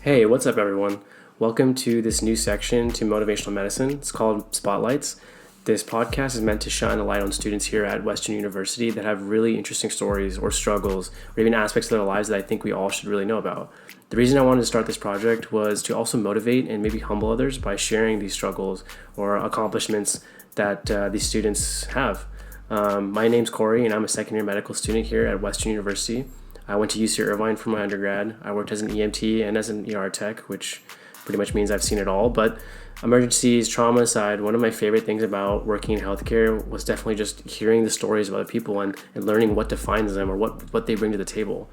Hey, what's up, everyone? Welcome to this new section to motivational medicine. It's called Spotlights. This podcast is meant to shine a light on students here at Western University that have really interesting stories or struggles or even aspects of their lives that I think we all should really know about. The reason I wanted to start this project was to also motivate and maybe humble others by sharing these struggles or accomplishments that these students have. My name's Corey, and I'm a second-year medical student here at Western University. I went to UC Irvine for my undergrad. I worked as an EMT and as an ER tech, which pretty much means I've seen it all. But emergencies, trauma aside, one of my favorite things about working in healthcare was definitely just hearing the stories of other people and learning what defines them or what they bring to the table.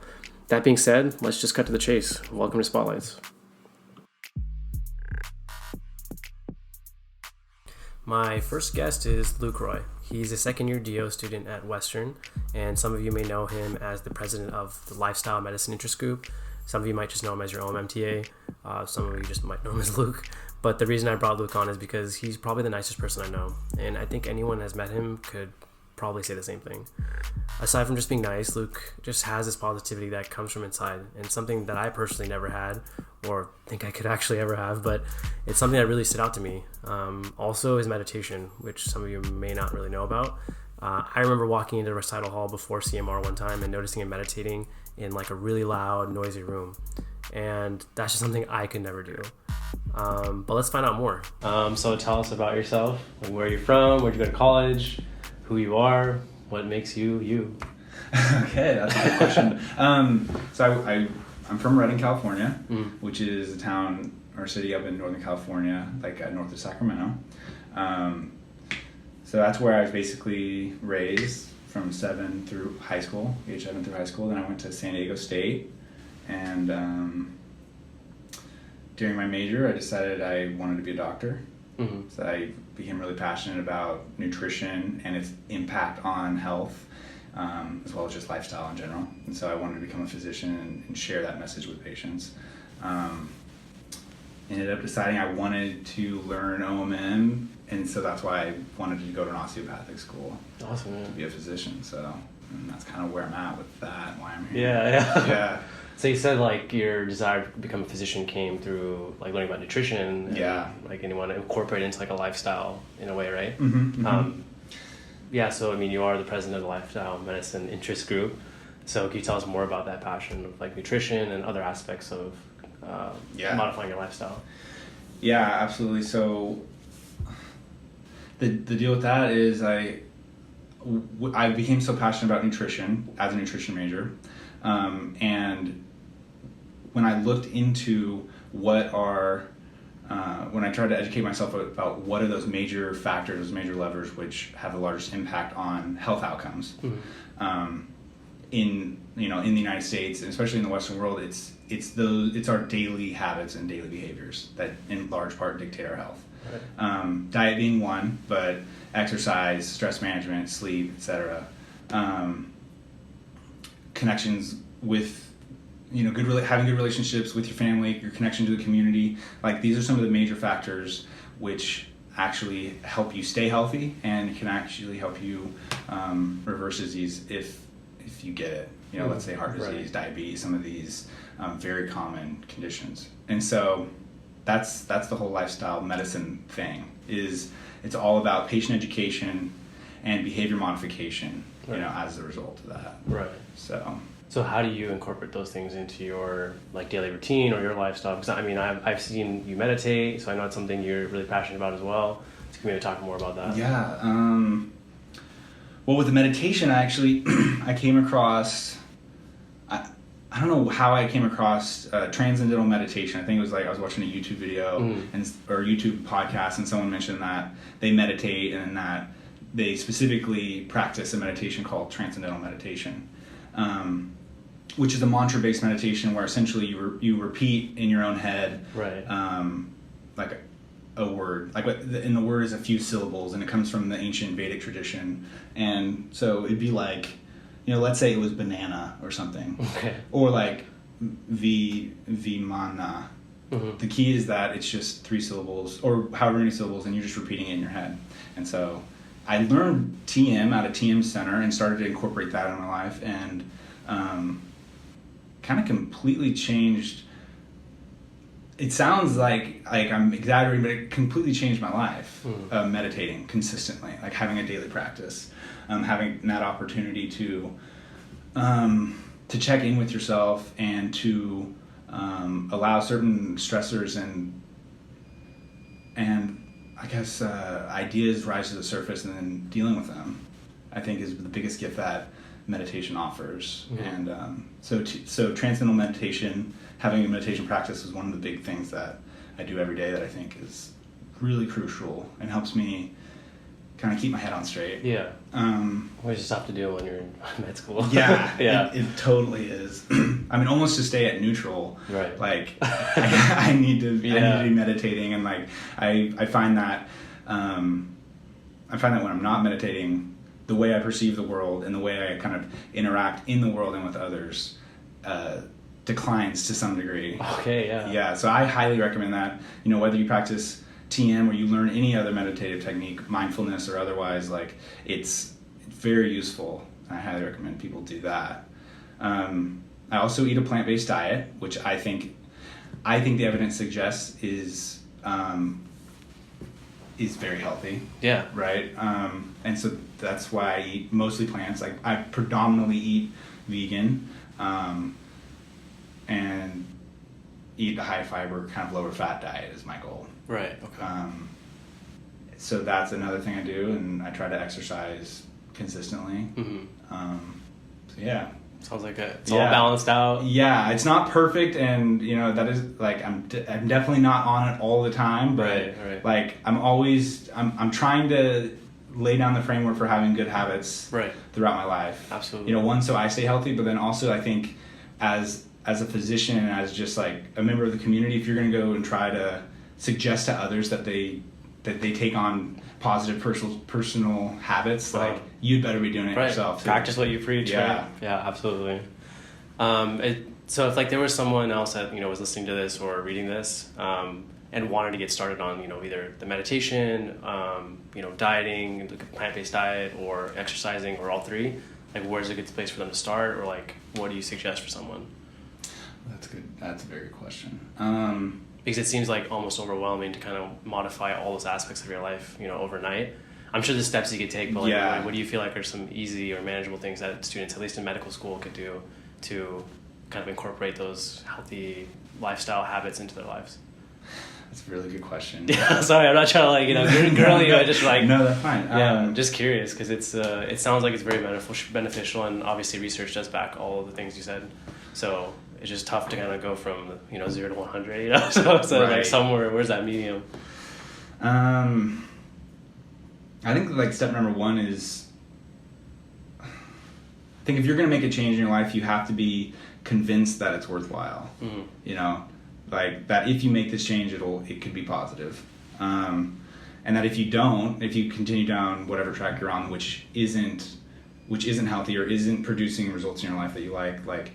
That being said, let's just cut to the chase. Welcome to Spotlights. My first guest is Luke Roi. He's a second-year DO student at Western, and some of you may know him as the president of the Lifestyle Medicine Interest Group. Some of you might just know him as your OMMTA. Some of you just might know him as Luke. But the reason I brought Luke on is because he's probably the nicest person I know, and I think anyone that's met him could probably say the same thing. Aside from just being nice, Luke just has this positivity that comes from inside, and something that I personally never had or think I could actually ever have, but it's something that really stood out to me. Also his meditation, which some of you may not really know about. I remember walking into the recital hall before CMR one time and noticing him meditating in like a really loud, noisy room, and that's just something I could never do. But let's find out more. So tell us about yourself, like where you're from, where'd you go to college, who you are, what makes you you. Okay, that's a good question. So I'm from Redding, California, which is a town or city up in Northern California, like north of Sacramento. So that's where I was basically raised from age 7 through high school. Then I went to San Diego State, and during my major, I decided I wanted to be a doctor. So I became really passionate about nutrition and its impact on health, as well as just lifestyle in general. And so I wanted to become a physician and share that message with patients. Ended up deciding I wanted to learn OMM, and so that's why I wanted to go to an osteopathic school. Awesome, man. To be a physician. So and that's kind of where I'm at with that and why I'm here. Yeah. So you said like your desire to become a physician came through like learning about nutrition. And, and you want to incorporate it into like a lifestyle in a way, right? So I mean, you are the president of the Lifestyle Medicine Interest Group. So can you tell us more about that passion of like nutrition and other aspects of modifying your lifestyle? Yeah, absolutely. So the deal with that is I became so passionate about nutrition as a nutrition major, and when I looked into when I tried to educate myself about what are those major factors, those major levers which have the largest impact on health outcomes, in the United States, and especially in the Western world, it's our daily habits and daily behaviors that in large part dictate our health. Right. Diet being one, but exercise, stress management, sleep, etc. Connections with having good relationships with your family, your connection to the community. Like these are some of the major factors which actually help you stay healthy and can actually help you reverse disease if you get it. Let's say heart disease, diabetes, some of these very common conditions. And so that's the whole lifestyle medicine thing. It's all about patient education and behavior modification, as a result of that. Right. So how do you incorporate those things into your like daily routine or your lifestyle? Because I mean, I've seen you meditate, so I know it's something you're really passionate about as well. So can we talk more about that? Yeah. Well, with the meditation, I came across. I don't know how I came across transcendental meditation. I think it was like I was watching a YouTube video or YouTube podcast, and someone mentioned that they meditate and that they specifically practice a meditation called transcendental meditation, which is a mantra-based meditation where essentially you repeat in your own head, right? Like a word, and the word is a few syllables, and it comes from the ancient Vedic tradition, and so it'd be like, let's say it was banana or something, okay, or like vimana. The key is that it's just 3 syllables or however many syllables, and you're just repeating it in your head. And so I learned TM at a TM center and started to incorporate that in my life, and kind of completely changed it sounds like I'm exaggerating, but it completely changed my life. Meditating consistently, like having a daily practice, having that opportunity to check in with yourself and to allow certain stressors and I guess ideas rise to the surface, and then dealing with them, I think, is the biggest gift that meditation offers. And so transcendental meditation, having a meditation practice, is one of the big things that I do every day that I think is really crucial and helps me kind of keep my head on straight. Yeah. Which is tough to do when you're in med school. Yeah. Yeah. It totally is. I mean, almost to stay at neutral. Right. Like, I need to be meditating, and like I find that when I'm not meditating, the way I perceive the world and the way I kind of interact in the world and with others declines to some degree. Okay. Yeah. Yeah. So I highly recommend that. Whether you practice TM or you learn any other meditative technique, mindfulness or otherwise, like it's very useful. I highly recommend people do that. I also eat a plant-based diet, which I think the evidence suggests is very healthy. Yeah. Right. And so that's why I eat mostly plants. Like I predominantly eat vegan, and eat a high fiber, kind of lower fat diet is my goal. Right. Okay. So that's another thing I do, and I try to exercise consistently. So yeah. Sounds like it's all balanced out. Yeah, it's not perfect, and that is like I'm definitely not on it all the time, but right. like I'm trying to lay down the framework for having good habits throughout my life. Absolutely. One, so I stay healthy, but then also I think as a physician and as just like a member of the community, if you're going to go and try to suggest to others that they take on positive personal habits, like you'd better be doing it yourself too. Practice what you preach. Yeah. Yeah, absolutely. So if like there was someone else that was listening to this or reading this and wanted to get started on either the meditation, dieting, the plant-based diet, or exercising, or all three, like where's a good place for them to start, or like what do you suggest for someone? That's good. That's a very good question. Because it seems like almost overwhelming to kind of modify all those aspects of your life, overnight. I'm sure there's steps you could take, but like, what do you feel like are some easy or manageable things that students, at least in medical school, could do to kind of incorporate those healthy lifestyle habits into their lives? That's a really good question. Yeah, sorry, I'm not trying to grill you. I just like no, that's fine. I'm just curious because it sounds like it's very beneficial, and obviously research does back all of the things you said. So it's just tough to kind of go from 0 to 100. So like somewhere, where's that medium? I think like step number one is, I think if you're going to make a change in your life, you have to be convinced that it's worthwhile. Like that if you make this change, it could be positive. And that if you continue down whatever track you're on, which isn't healthy or isn't producing results in your life that you like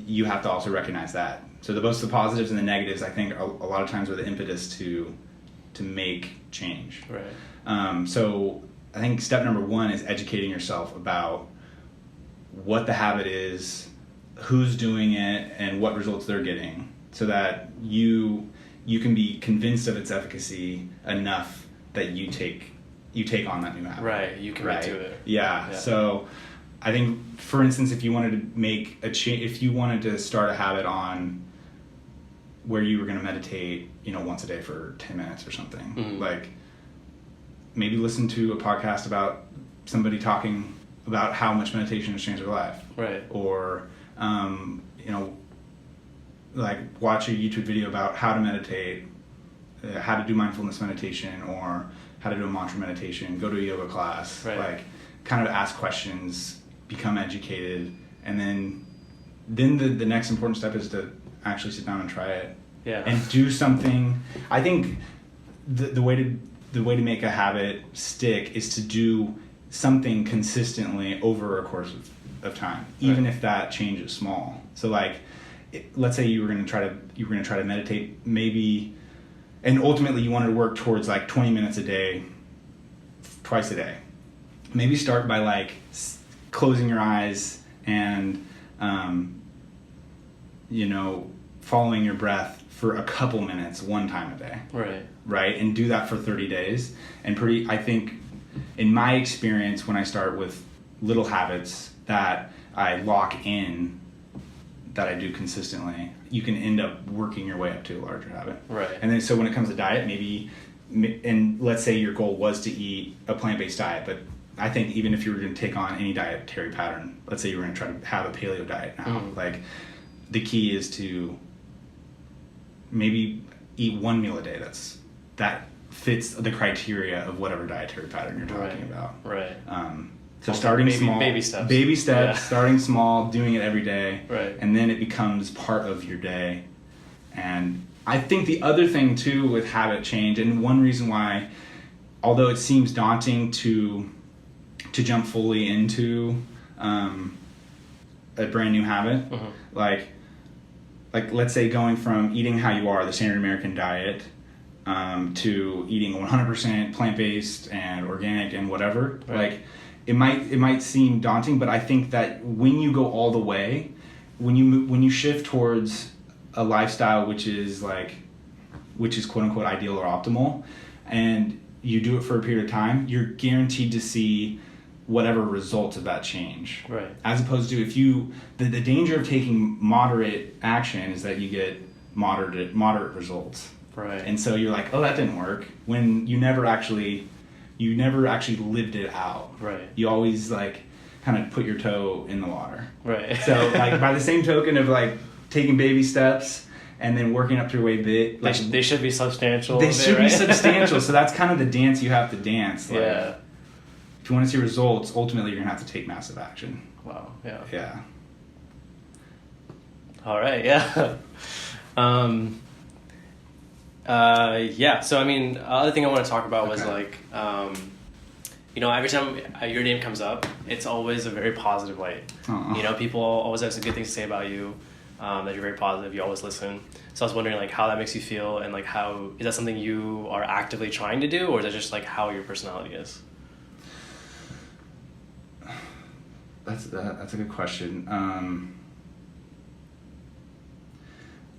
you have to also recognize that. So both the positives and the negatives, I think, a lot of times are the impetus to make change. Right. So I think step number one is educating yourself about what the habit is, who's doing it, and what results they're getting, so that you can be convinced of its efficacy enough that you take on that new habit. Right. You commit to it. Yeah. So I think, for instance, if you wanted to make a change, if you wanted to start a habit on where you were going to meditate, once a day for 10 minutes or something, like maybe listen to a podcast about somebody talking about how much meditation has changed their life. Right. Or, like watch a YouTube video about how to meditate, how to do mindfulness meditation, or how to do a mantra meditation, go to a yoga class, like kind of ask questions, become educated, and then the next important step is to actually sit down and try it. Yeah. And do something. I think the way to make a habit stick is to do something consistently over a course of time, even if that change is small. So like, let's say you were going to try to meditate, maybe, and ultimately you wanted to work towards like 20 minutes a day, twice a day. Maybe start by like following your breath for a couple minutes one time a day. Right? And do that for 30 days. And I think, in my experience, when I start with little habits that I lock in, that I do consistently, you can end up working your way up to a larger habit. And then so when it comes to diet, and let's say your goal was to eat a plant-based diet, but I think even if you were going to take on any dietary pattern, let's say you were going to try to have a paleo diet now, like the key is to maybe eat one meal a day that fits the criteria of whatever dietary pattern you're talking about. So starting small, baby steps, starting small, doing it every day, and then it becomes part of your day. And I think the other thing too with habit change, and one reason why, although it seems daunting to jump fully into a brand new habit, like let's say going from eating how you are, the standard American diet, to eating 100% plant-based and organic and whatever, like it might seem daunting, but I think that when you go all the way, when you shift towards a lifestyle which is quote unquote ideal or optimal, and you do it for a period of time, you're guaranteed to see whatever results of that change. As opposed to the danger of taking moderate action is that you get moderate results. And so you're like, oh, that didn't work, when you never actually lived it out. You always kind of put your toe in the water. So by the same token of taking baby steps and then working up to your way bit, they should be substantial. They should be substantial. So that's kind of the dance you have to dance. If you want to see results, ultimately you're gonna have to take massive action. Wow. Yeah. All right. Yeah. So I mean, other thing I want to talk about was every time your name comes up, it's always a very positive light. People always have some good things to say about you, that you're very positive, you always listen. So I was wondering how that makes you feel, and how is that something you are actively trying to do, or is that just how your personality is? That's a good question.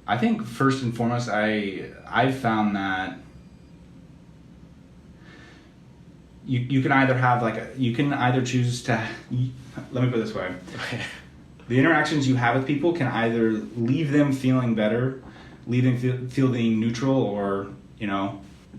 I think first and foremost, I've found that you can either have you can either choose to, let me put it this way. The interactions you have with people can either leave them feeling better, leave them feeling neutral, or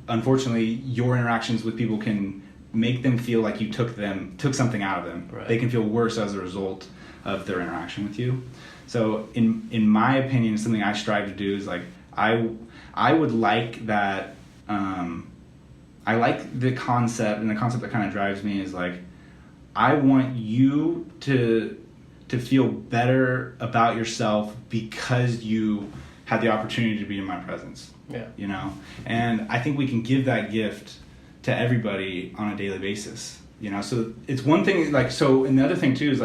unfortunately your interactions with people can make them feel like you took something out of them. They can feel worse as a result of their interaction with you. So in my opinion, something I strive to do is I would like that. I like the concept, and the concept that kind of drives me is I want you to feel better about yourself because you had the opportunity to be in my presence. And I think we can give that gift to everybody on a daily basis. So it's one thing, and the other thing too is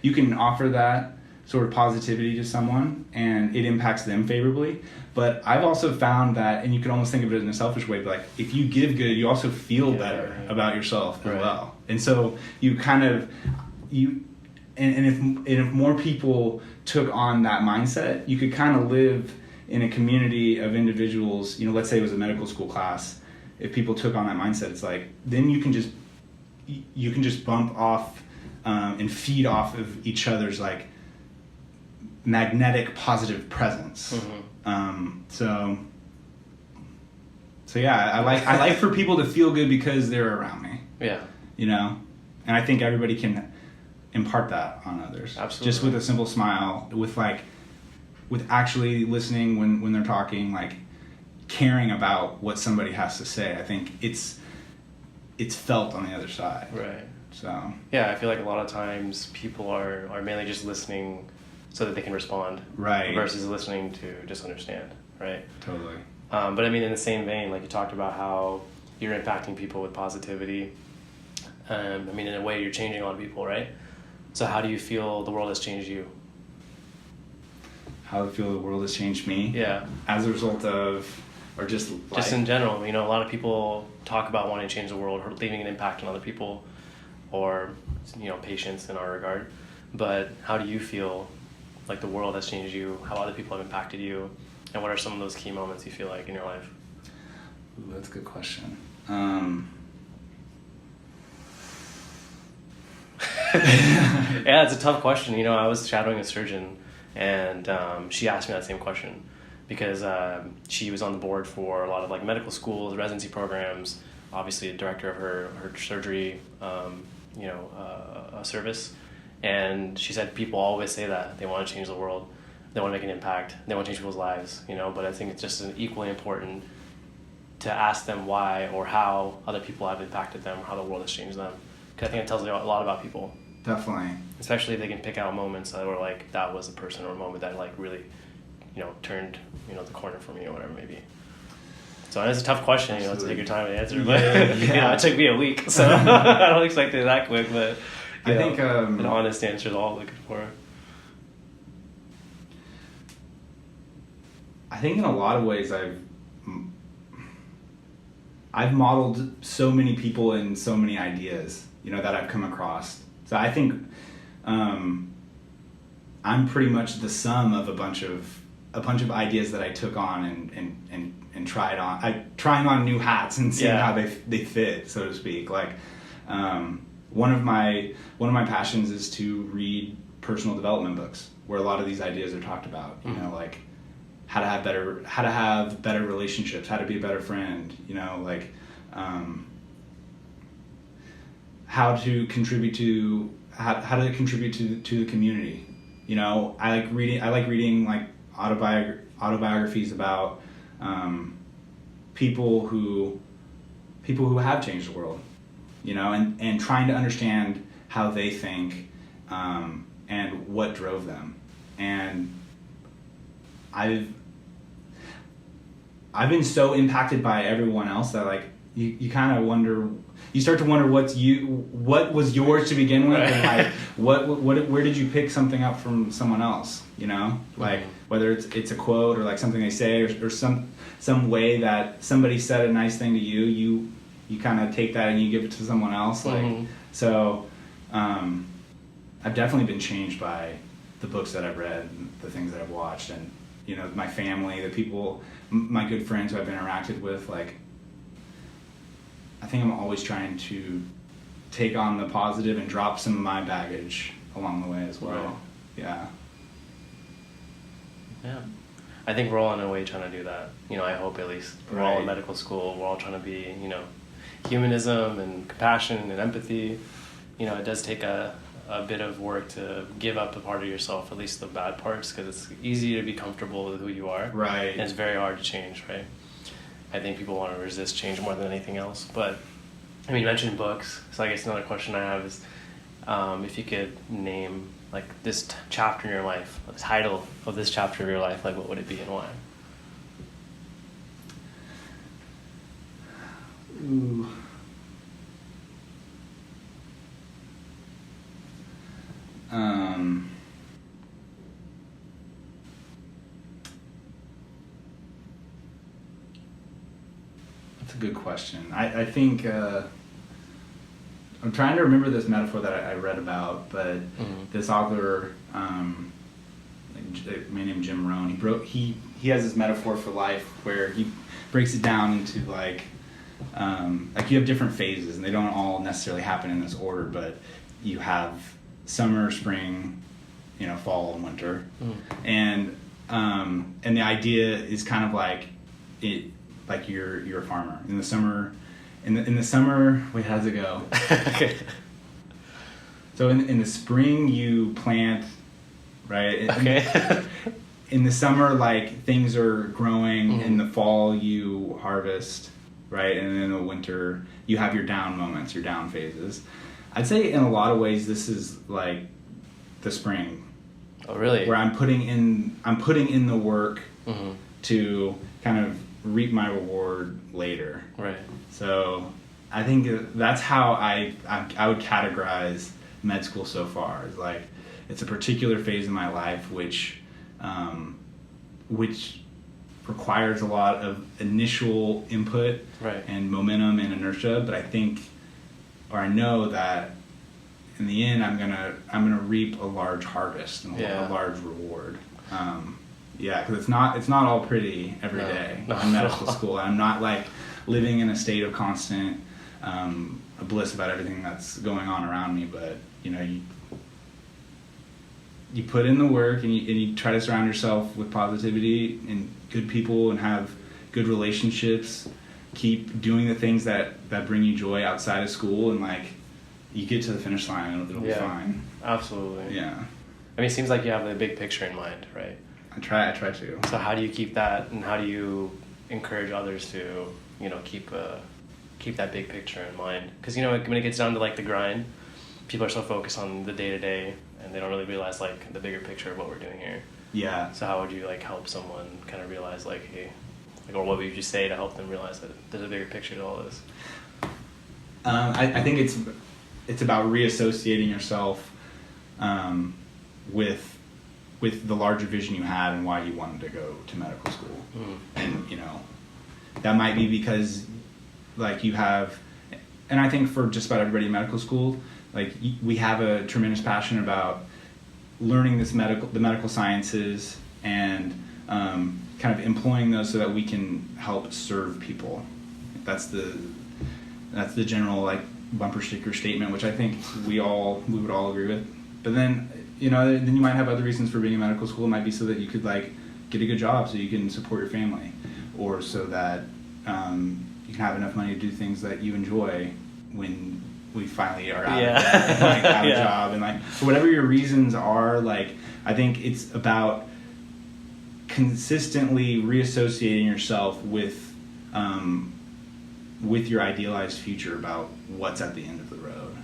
you can offer that sort of positivity to someone and it impacts them favorably. But I've also found that, and you can almost think of it in a selfish way, but if you give good, you also feel better about yourself as well. And so you kind of, and if more people took on that mindset, you could kind of live in a community of individuals, let's say it was a medical school class. If people took on that mindset, it's then you can just bump off and feed off of each other's magnetic positive presence. So yeah, I like for people to feel good because they're around me. And I think everybody can impart that on others. Absolutely. Just with a simple smile, with actually listening when they're talking, caring about what somebody has to say. I think it's felt on the other side. So yeah, I feel a lot of times people are mainly just listening so that they can respond, versus listening to just understand, Totally. But I mean, in the same vein, you talked about how you're impacting people with positivity. I mean, in a way, you're changing a lot of people, right? So how do you feel the world has changed you? How I feel the world has changed me? As a result of, or just in general, a lot of people talk about wanting to change the world, or leaving an impact on other people, or patients in our regard. But how do you feel the world has changed you? How other people have impacted you? And what are some of those key moments you feel like in your life? Ooh, that's a good question. Yeah, it's a tough question. I was shadowing a surgeon, and she asked me that same question because she was on the board for a lot of like medical schools, residency programs, obviously a director of her surgery, service. And she said people always say that they want to change the world, they want to make an impact, they want to change people's lives, but I think it's just equally important to ask them why or how other people have impacted them or how the world has changed them. Because I think it tells you a lot about people. Definitely. Especially if they can pick out moments that were like, that was a person or a moment that like really, turned, the corner for me or whatever it may be. So it's a tough question, to take your time to answer. But it took me a week, so I don't expect it that quick. But I think an honest answer is all I'm looking for. I think in a lot of ways I've modeled so many people and so many ideas, that I've come across. So I think I'm pretty much the sum of a bunch of ideas that I took on and tried on. Trying on new hats and seeing how they fit, so to speak. Like one of my passions is to read personal development books where a lot of these ideas are talked about. Like how to have better relationships, how to be a better friend. How to contribute to the community. I like reading like autobiographies about people who have changed the world, and trying to understand how they think and what drove them. And I've been so impacted by everyone else that like you kind of wonder. You start to wonder what was yours to begin with, and like where did you pick something up from someone else? Like whether it's a quote or like something they say or some way that somebody said a nice thing to you kind of take that and you give it to someone else. Like so, I've definitely been changed by the books that I've read, and the things that I've watched, and my family, the people, my good friends who I've interacted with, like. I think I'm always trying to take on the positive and drop some of my baggage along the way as well. Right. Yeah. Yeah. I think we're all in a way trying to do that. I hope at least. We're all in medical school. We're all trying to be, humanism and compassion and empathy. It does take a bit of work to give up a part of yourself, at least the bad parts, because it's easy to be comfortable with who you are. Right. And it's very hard to change, right? I think people want to resist change more than anything else. But, you mentioned books. So I guess another question I have is if you could name, like, this chapter in your life, the title of this chapter of your life, like, what would it be and why? Ooh. That's a good question. I think I'm trying to remember this metaphor that I read about, but this author, a man named Jim Rohn, he has this metaphor for life where he breaks it down into like you have different phases, and they don't all necessarily happen in this order, but you have summer, spring, fall and winter, and the idea is kind of like it. Like you're a farmer in the summer. In the summer, wait, how does it go? Okay. So in the spring you plant, right? Okay. In the summer, like things are growing. In the fall you harvest, right? And then in the winter you have your down moments, your down phases. I'd say in a lot of ways this is like the spring. Oh, really? Where I'm putting in the work to kind of reap my reward later. Right. So I think that's how I would categorize med school so far. Is like it's a particular phase in my life which requires a lot of initial input and momentum and inertia, but I know that in the end I'm gonna reap a large harvest and a large reward. Yeah, because it's not all pretty every day in medical school. I'm not like living in a state of constant bliss about everything that's going on around me, but you know, you put in the work and you try to surround yourself with positivity and good people and have good relationships. Keep doing the things that bring you joy outside of school, and like you get to the finish line and it'll be fine. Absolutely. Yeah. I mean, it seems like you have the big picture in mind, right? I try to. So how do you keep that, and how do you encourage others to, you know, keep that big picture in mind? Because, you know, when it gets down to like the grind, people are so focused on the day-to-day and they don't really realize like the bigger picture of what we're doing here. Yeah. So how would you like help someone kind of realize like, hey, like, or what would you say to help them realize that there's a bigger picture to all this? I think it's about reassociating yourself with the larger vision you had and why you wanted to go to medical school. And you know, that might be because like you have, and I think for just about everybody in medical school, like we have a tremendous passion about learning the medical sciences and kind of employing those so that we can help serve people. That's the general like bumper sticker statement, which I think we would all agree with. But then, you know, then you might have other reasons for being in medical school. It might be so that you could like get a good job so you can support your family, or so that you can have enough money to do things that you enjoy when we finally are out of debt and like have a job. And like, so whatever your reasons are, like, I think it's about consistently reassociating yourself with your idealized future about what's at the end of the road.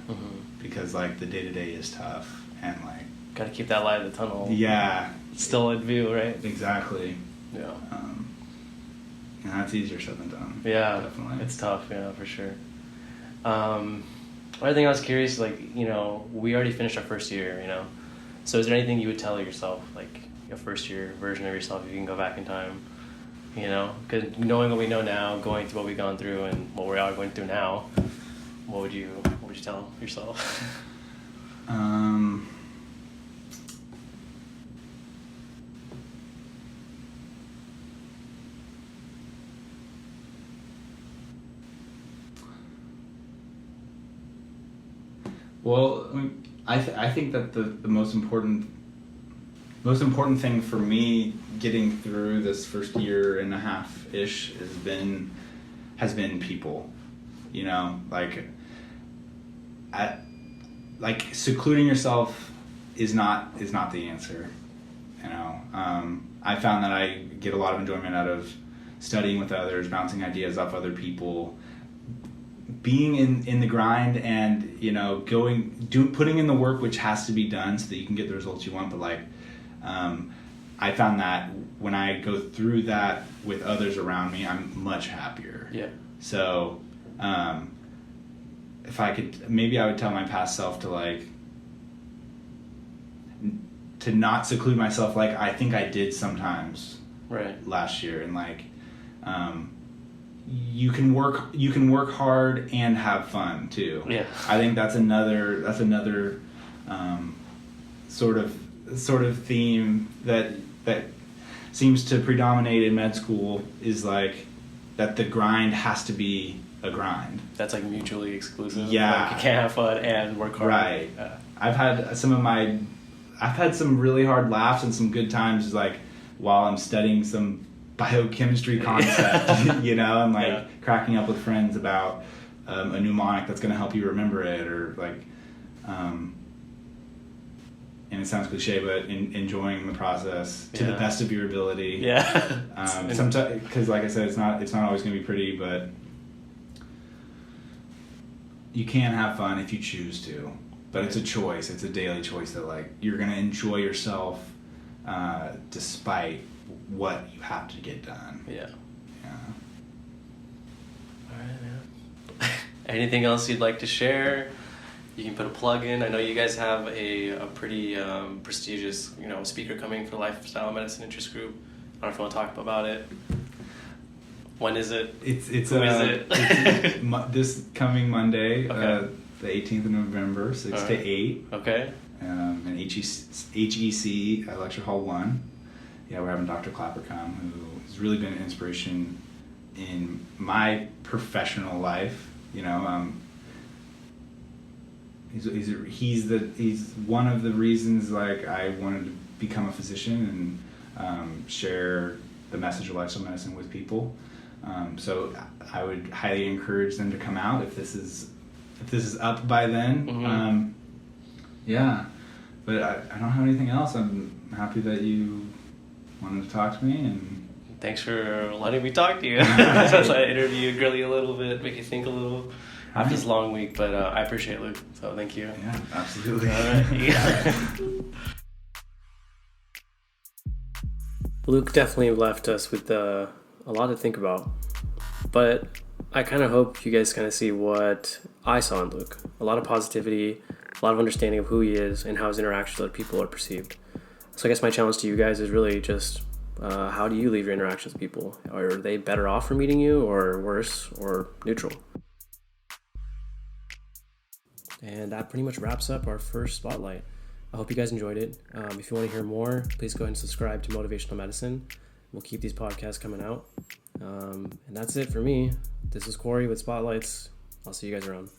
Because like the day-to-day is tough, and like gotta keep that light of the tunnel still in view, right? Exactly. Yeah. And that's easier said than done. Yeah, definitely. It's tough, yeah, for sure. Another thing I was curious, like, you know, we already finished our first year, you know, so is there anything you would tell yourself, like your first year version of yourself, if you can go back in time, you know, because knowing what we know now, going through what we've gone through and what we are going through now, what would you tell yourself? Well, I mean, I think that the most important thing for me getting through this first year and a half ish has been people. You know, like secluding yourself is not the answer. You know, I found that I get a lot of enjoyment out of studying with others, bouncing ideas off other people, being in the grind, and you know, putting in the work which has to be done so that you can get the results you want. But like, I found that when I go through that with others around me, I'm much happier. Yeah. So, if I could, maybe I would tell my past self to not seclude myself like I think I did sometimes last year, and like, you can work hard and have fun too. Yeah. I think that's another sort of theme that seems to predominate in med school, is like that the grind has to be a grind. That's like mutually exclusive. Yeah. Like you can't have fun and work hard. Right. I've had some really hard laughs and some good times, like while I'm studying some biochemistry concept, you know, and like cracking up with friends about a mnemonic that's going to help you remember it, or like, and it sounds cliche, but enjoying the process to the best of your ability. Yeah. Sometimes, because like I said, it's not always going to be pretty, but you can have fun if you choose to. But it's a choice. It's a daily choice that like you're going to enjoy yourself despite what you have to get done. Yeah. Yeah. All right, man. Anything else you'd like to share? You can put a plug in. I know you guys have a pretty prestigious, you know, speaker coming for the Lifestyle Medicine Interest Group. I don't know if you want to talk about it. When is it? Who is it? It's this coming Monday, okay. The 18th of November, 6 to 8. Okay. In HEC, Lecture Hall 1. we're having Dr. Clapper come, who has really been an inspiration in my professional life. He's one of the reasons like I wanted to become a physician and share the message of lifestyle medicine with people. So I would highly encourage them to come out if this is up by then. But I don't have anything else. I'm happy that you wanted to talk to me, and thanks for letting me talk to you. Since I interviewed, grill you a little bit, make you think a little after this long week, but I appreciate it, Luke, so thank you. Yeah, absolutely. All right. Luke definitely left us with a lot to think about, but I kind of hope you guys kind of see what I saw in Luke. A lot of positivity, a lot of understanding of who he is and how his interactions with other people are perceived. So I guess my challenge to you guys is really just how do you leave your interactions with people? Are they better off for meeting you, or worse, or neutral? And that pretty much wraps up our first spotlight. I hope you guys enjoyed it. If you want to hear more, please go ahead and subscribe to Motivational Medicine. We'll keep these podcasts coming out. And that's it for me. This is Corey with Spotlights. I'll see you guys around.